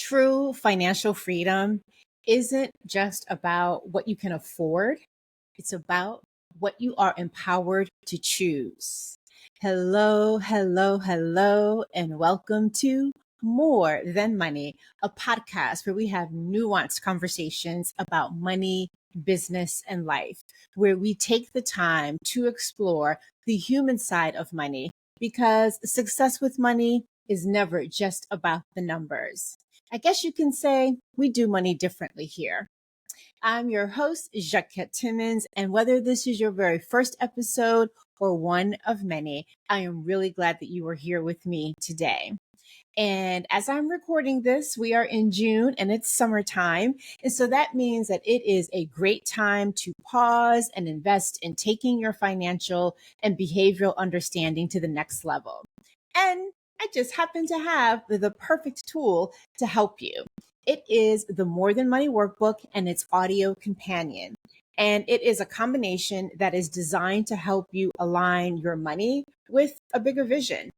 True financial freedom isn't just about what you can afford, it's about what you are empowered to choose. Hello, hello, hello, and welcome to More Than Money, a podcast where we have nuanced conversations about money, business, and life, where we take the time to explore the human side of money because success with money is never just about the numbers. I guess you can say we do money differently here. I'm your host, Jacquette Timmons, and whether this is your very first episode or one of many, I am really glad that you are here with me today. And as I'm recording this, we are in June and it's summertime. And so that means that it is a great time to pause and invest in taking your financial and behavioral understanding to the next level. And I just happen to have the perfect tool to help you. It is the More Than Money Workbook and its audio companion. And it is a combination that is designed to help you align your money with a bigger vision.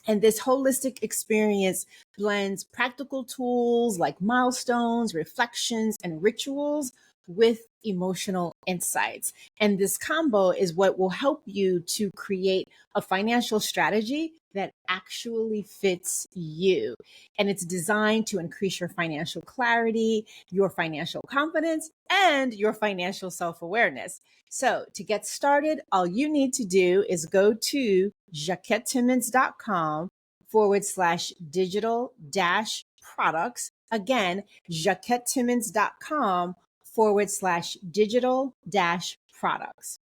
And this holistic experience blends practical tools like milestones, reflections, and rituals with emotional insights. And this combo is what will help you to create a financial strategy that actually fits you. And it's designed to increase your financial clarity, your financial confidence, and your financial self-awareness. So to get started, all you need to do is go to jacquettetimmons.com/digital dash products. Again, jacquettetimmons.com/digital dash products.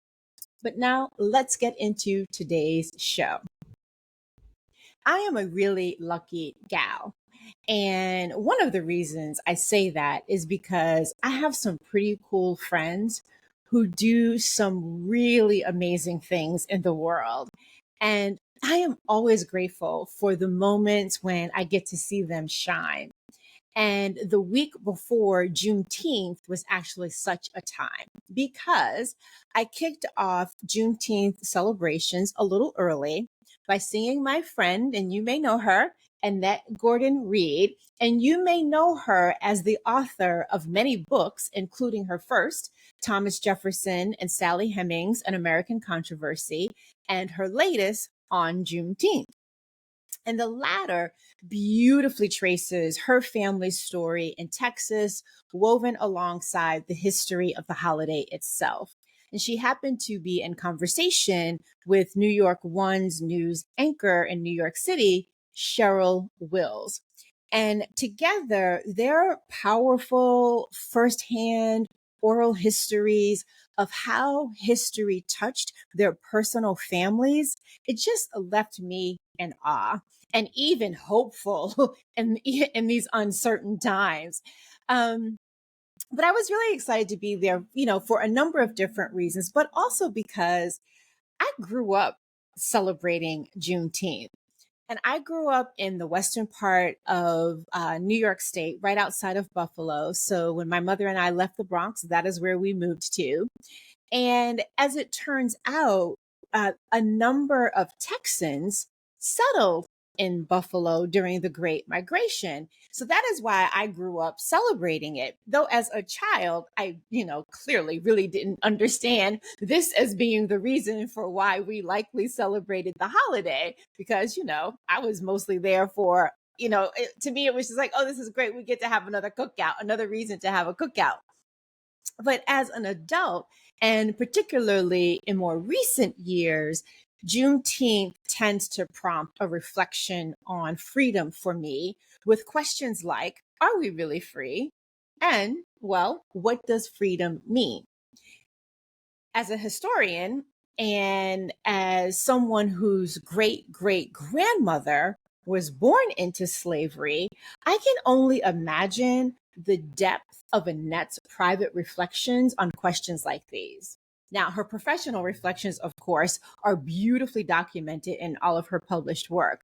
But now let's get into today's show. I am a really lucky gal. And one of the reasons I say that is because I have some pretty cool friends who do some really amazing things in the world. And I am always grateful for the moments when I get to see them shine. And the week before Juneteenth was actually such a time because I kicked off Juneteenth celebrations a little early by seeing my friend, and you may know her, Annette Gordon Reed, and you may know her as the author of many books, including her first, Thomas Jefferson and Sally Hemings, An American Controversy, and her latest, On Juneteenth. And the latter beautifully traces her family's story in Texas, woven alongside the history of the holiday itself. And she happened to be in conversation with New York One's news anchor in New York City, Cheryl Wills. And together, their powerful firsthand oral histories of how history touched their personal families, it just left me in awe and even hopeful in these uncertain times. But I was really excited to be there, for a number of different reasons, but also because I grew up celebrating Juneteenth. And I grew up in the western part of New York State, right outside of Buffalo. So when my mother and I left the Bronx, that is where we moved to. And as it turns out, a number of Texans settled in Buffalo during the Great Migration. So that is why I grew up celebrating it. Though as a child, I, clearly really didn't understand this as being the reason for why we likely celebrated the holiday, because, I was mostly there for, to me, it was just like, oh, this is great. We get to have another cookout, another reason to have a cookout. But as an adult, and particularly in more recent years, Juneteenth tends to prompt a reflection on freedom for me with questions like, are we really free? And, well, what does freedom mean? As a historian and as someone whose great great grandmother was born into slavery, I can only imagine the depth of Annette's private reflections on questions like these. Now, her professional reflections, of course, are beautifully documented in all of her published work.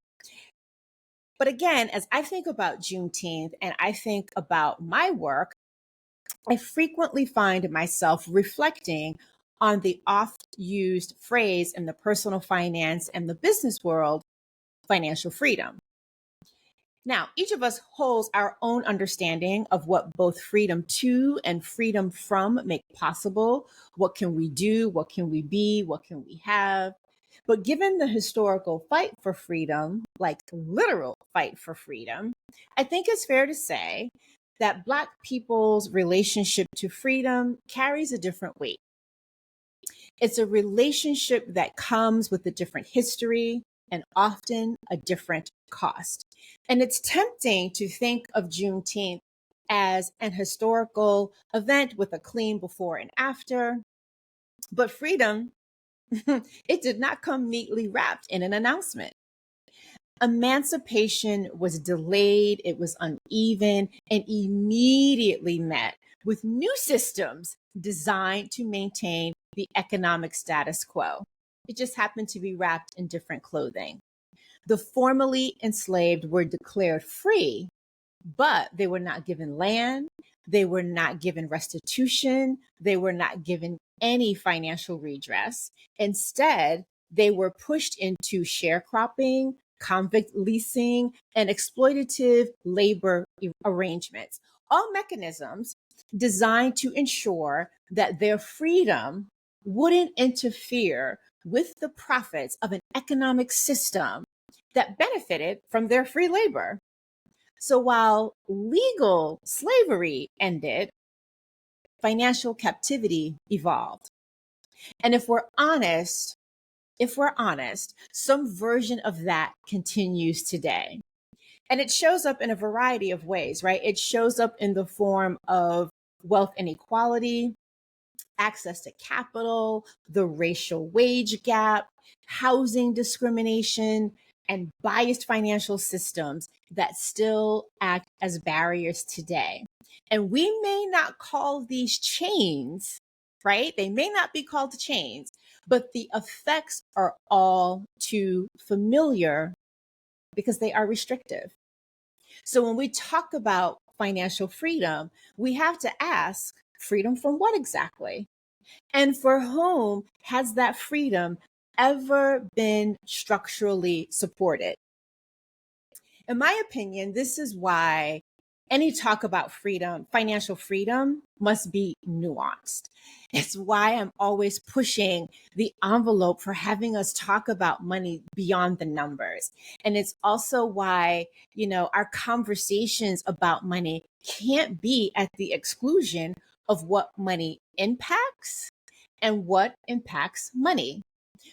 But again, as I think about Juneteenth and I think about my work, I frequently find myself reflecting on the oft used phrase in the personal finance and the business world, financial freedom. Now, each of us holds our own understanding of what both freedom to and freedom from make possible. What can we do? What can we be? What can we have? But given the historical fight for freedom, like literal fight for freedom, I think it's fair to say that Black people's relationship to freedom carries a different weight. It's a relationship that comes with a different history and often a different cost. And it's tempting to think of Juneteenth as an historical event with a clean before and after. But freedom, it did not come neatly wrapped in an announcement. Emancipation was delayed, it was uneven, and immediately met with new systems designed to maintain the economic status quo. It just happened to be wrapped in different clothing. The formerly enslaved were declared free, but they were not given land, they were not given restitution, they were not given any financial redress. Instead, they were pushed into sharecropping, convict leasing, and exploitative labor arrangements, all mechanisms designed to ensure that their freedom wouldn't interfere with the profits of an economic system that benefited from their free labor. So while legal slavery ended, financial captivity evolved. And if we're honest, some version of that continues today. And it shows up in a variety of ways, right? It shows up in the form of wealth inequality, access to capital, the racial wage gap, housing discrimination, and biased financial systems that still act as barriers today. And we may not call these chains, right? They may not be called chains, but the effects are all too familiar because they are restrictive. So when we talk about financial freedom, we have to ask, freedom from what exactly? And for whom has that freedom ever been structurally supported? In my opinion, this is why any talk about freedom, financial freedom, must be nuanced. It's why I'm always pushing the envelope for having us talk about money beyond the numbers. And it's also why, our conversations about money can't be at the exclusion of what money impacts and what impacts money.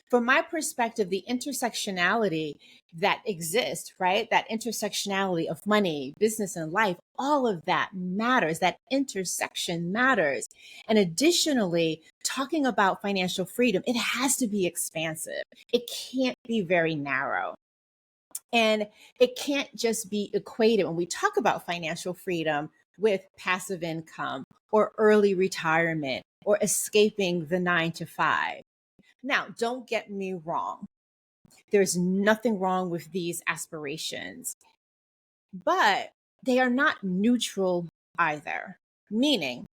From my perspective, the intersectionality that exists, right? That intersectionality of money, business, and life, all of that matters. That intersection matters. And additionally, talking about financial freedom, it has to be expansive. It can't be very narrow. And it can't just be equated when we talk about financial freedom with passive income or early retirement or escaping the 9 to 5. Now, don't get me wrong. There's nothing wrong with these aspirations, but they are not neutral either, meaning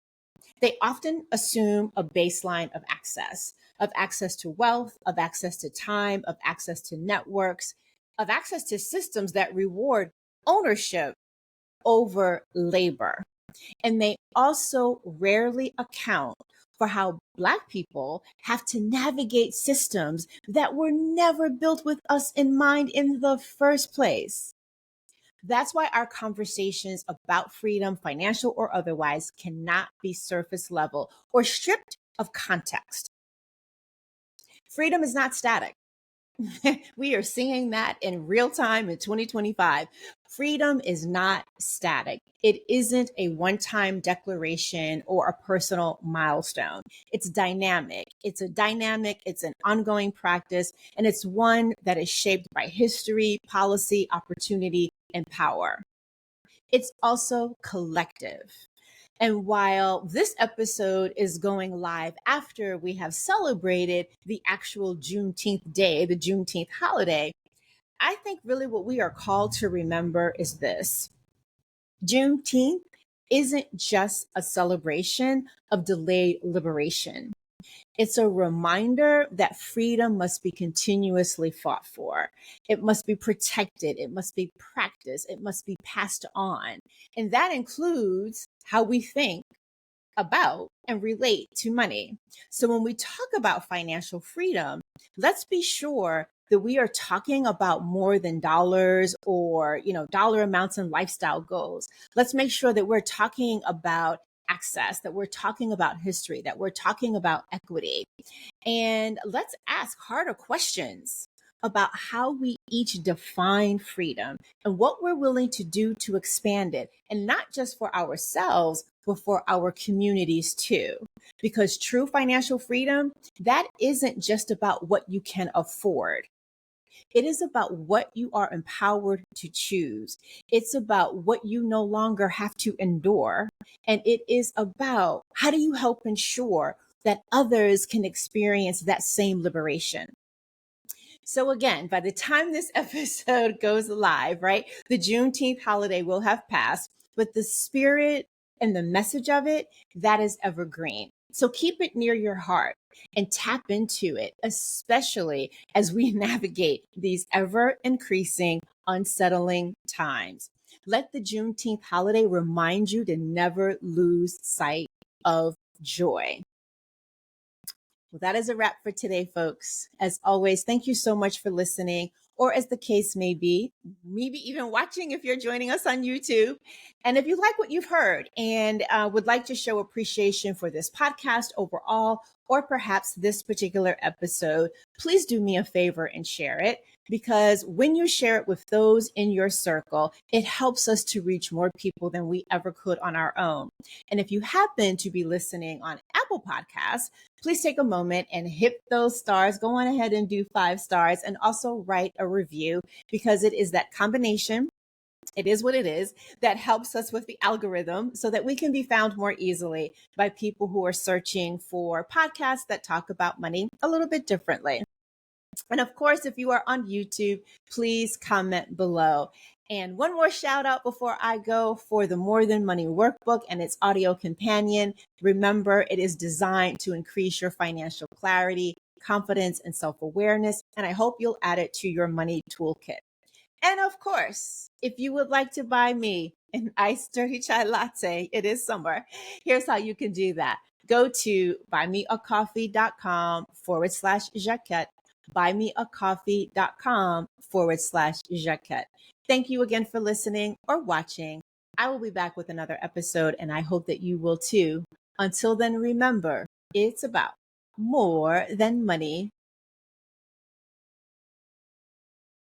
they often assume a baseline of access to wealth, of access to time, of access to networks, of access to systems that reward ownership over labor. And they also rarely account for how Black people have to navigate systems that were never built with us in mind in the first place. That's why our conversations about freedom, financial or otherwise, cannot be surface level or stripped of context. Freedom is not static. We are seeing that in real time in 2025. Freedom is not static. It isn't a one-time declaration or a personal milestone. It's dynamic. It's an ongoing practice, and it's one that is shaped by history, policy, opportunity, and power. It's also collective. And while this episode is going live after we have celebrated the actual Juneteenth day, the Juneteenth holiday, I think really what we are called to remember is this: Juneteenth isn't just a celebration of delayed liberation. It's a reminder that freedom must be continuously fought for. It must be protected. It must be practiced. It must be passed on. And that includes how we think about and relate to money. So when we talk about financial freedom, let's be sure that we are talking about more than dollars or, dollar amounts and lifestyle goals. Let's make sure that we're talking about access, that we're talking about history, that we're talking about equity. And let's ask harder questions about how we each define freedom and what we're willing to do to expand it. And not just for ourselves, but for our communities too. Because true financial freedom, that isn't just about what you can afford. It is about what you are empowered to choose. It's about what you no longer have to endure. And it is about how do you help ensure that others can experience that same liberation. So again, by the time this episode goes live, right, the Juneteenth holiday will have passed, but the spirit and the message of it, that is evergreen. So keep it near your heart and tap into it, especially as we navigate these ever increasing, unsettling times. Let the Juneteenth holiday remind you to never lose sight of joy. Well, that is a wrap for today, folks. As always, thank you so much for listening, or as the case may be, maybe even watching if you're joining us on YouTube. And if you like what you've heard and would like to show appreciation for this podcast overall, or perhaps this particular episode, please do me a favor and share it. Because when you share it with those in your circle, it helps us to reach more people than we ever could on our own. And if you happen to be listening on Apple Podcasts, please take a moment and hit those stars. Go on ahead and do 5 stars and also write a review, because it is that combination. It is what it is that helps us with the algorithm so that we can be found more easily by people who are searching for podcasts that talk about money a little bit differently. And of course, if you are on YouTube, please comment below. And one more shout out before I go for the More Than Money workbook and its audio companion. Remember, it is designed to increase your financial clarity, confidence, and self-awareness. And I hope you'll add it to your money toolkit. And of course, if you would like to buy me an iced dirty chai latte, it is summer. Here's how you can do that. Go to buymeacoffee.com/Jacquette, buymeacoffee.com/Jacquette. Thank you again for listening or watching. I will be back with another episode, and I hope that you will too. Until then, remember, it's about more than money.